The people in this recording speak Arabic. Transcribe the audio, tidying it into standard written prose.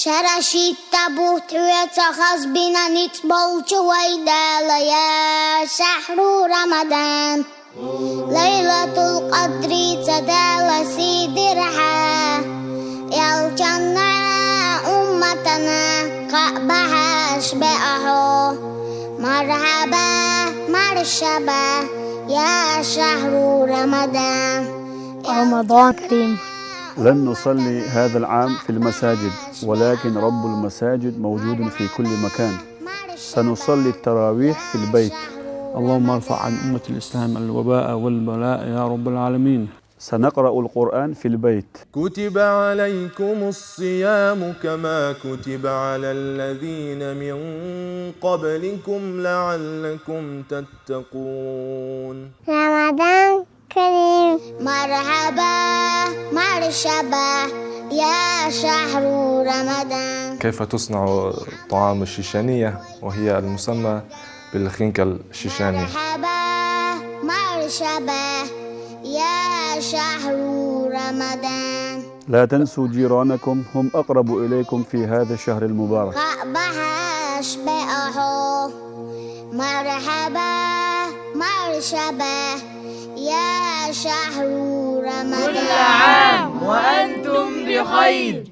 شرشی تبو توی تخص بینا نیت بول چوی دالیا شهر رمضان ليلة القدر تدال سيدرها يلجنا أمتنا قبها أشبعه مرحبا مرشبا يا شهر رمضان رمضان كريم. لن نصلي هذا العام في المساجد، ولكن رب المساجد موجود في كل مكان. سنصلي التراويح في البيت. اللهم ارفع عن أمة الإسلام الوباء والبلاء يا رب العالمين. سنقرأ القرآن في البيت. كتب عليكم الصيام كما كتب على الذين من قبلكم لعلكم تتقون. رمضان كريم. مرحبا مرشبا يا شهر رمضان. كيف تصنع طعام الشيشانية وهي المسمى بالخنكة الشيشاني؟ مرحبا مرشبا يا شهر رمضان. لا تنسوا جيرانكم، هم أقرب إليكم في هذا الشهر المبارك. قبها أشبعه مرحبا مرشبا يا شهر رمضان. كل عام وأنتم بخير.